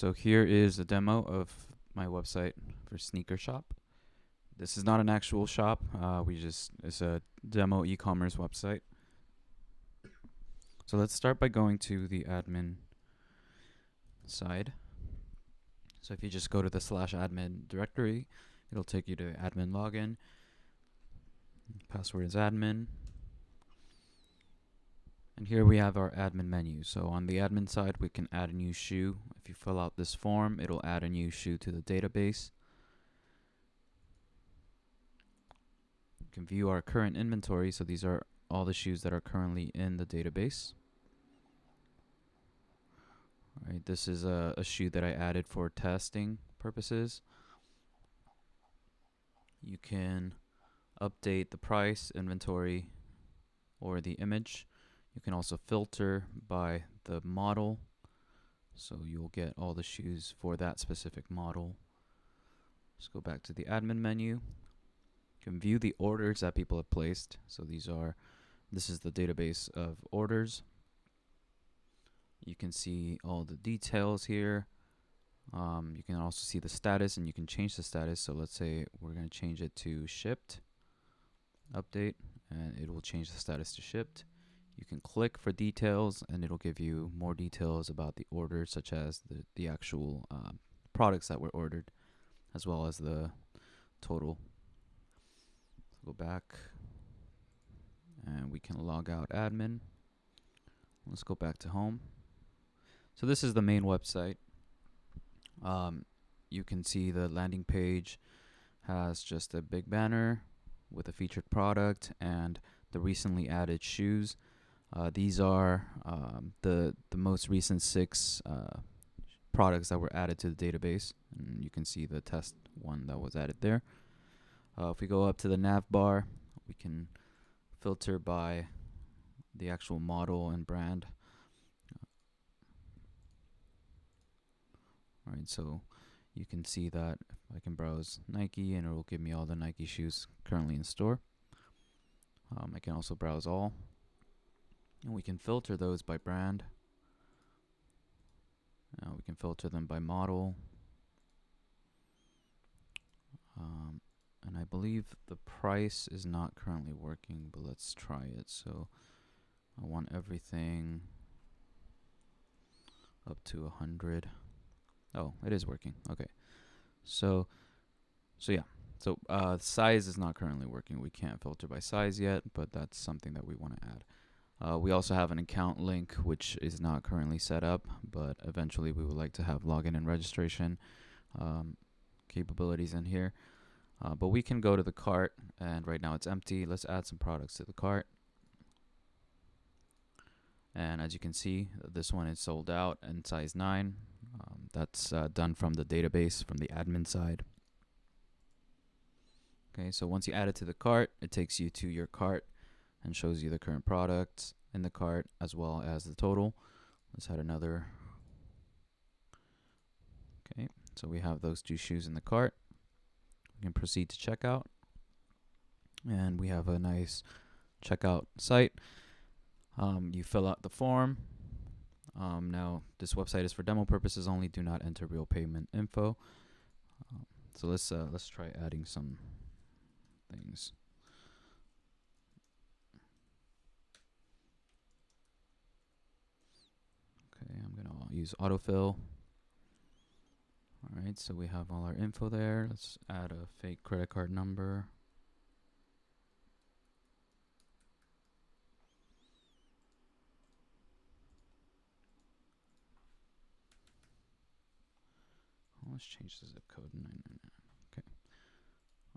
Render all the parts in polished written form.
So here is a demo of my website for SneakerShop. This is not an actual shop. It's a demo e-commerce website. So let's start by going to the admin side. So if you just go to the /admin directory, it'll take you to admin login. Password is admin. And here we have our admin menu. So on the admin side, we can add a new shoe. If you fill out this form, it'll add a new shoe to the database. You can view our current inventory. So these are all the shoes that are currently in the database. All right, this is a shoe that I added for testing purposes. You can update the price, inventory, or the image. You can also filter by the model, so you'll get all the shoes for that specific model. Let's go back to the admin menu. You can view the orders that people have placed. So this is the database of orders. You can see all the details here. You can also see the status, and you can change the status. So let's say we're going to change it to shipped, update, and it will change the status to shipped. You can click for details, and it'll give you more details about the order, such as the actual products that were ordered, as well as the total. So go back, and we can log out admin. Let's go back to home. So this is the main website. You can see the landing page has just a big banner with a featured product and the recently added shoes. These are the most recent 6 products that were added to the database, and you can see the test one that was added there. If we go up to the nav bar, we can filter by the actual model and brand. All right, so you can see that if I can browse Nike, and it will give me all the Nike shoes currently in store. I can also browse all, and we can filter those by brand. We can filter them by model. And I believe the price is not currently working, but let's try it. So I want everything up to 100. Oh, it is working. Okay. So yeah. So size is not currently working. We can't filter by size yet, but that's something that we want to add. We also have an account link, which is not currently set up, but eventually we would like to have login and registration capabilities in here. But we can go to the cart, and right now it's empty. Let's add some products to the cart. And as you can see, this one is sold out in size 9. That's done from the database, from the admin side. Okay, so once you add it to the cart, it takes you to your cart and shows you the current products in the cart as well as the total. Let's add another. Okay, so we have those 2 shoes in the cart. We can proceed to checkout, and we have a nice checkout site. You fill out the form. Now this website is for demo purposes only. Do not enter real payment info. So let's try adding some things. Okay, I'm gonna use autofill. All right, so we have all our info there. Let's add a fake credit card number. Let's change the zip code 999. Okay.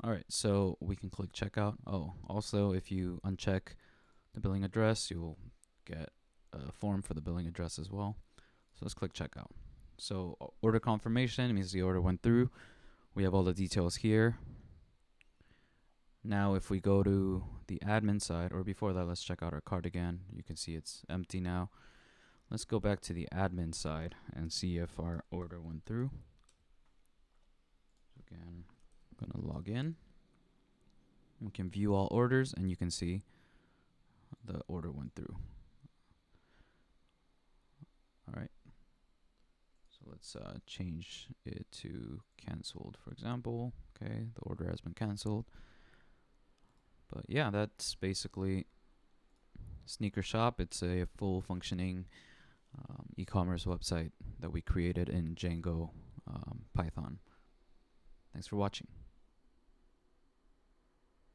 All right, so we can click checkout. Oh, also, if you uncheck the billing address, you will get a form for the billing address as well. So let's click checkout. So order confirmation means the order went through. We have all the details here. Now if we go to the admin side, or before that, let's check out our cart again. You can see it's empty now. Let's go back to the admin side and see if our order went through. Again, I'm gonna log in. We can view all orders, and you can see the order went through. All right. So So let's change it to canceled, for example. Okay, the order has been canceled. But yeah, that's basically SneakerShop. It's a full functioning e-commerce website that we created in Django Python. Thanks for watching.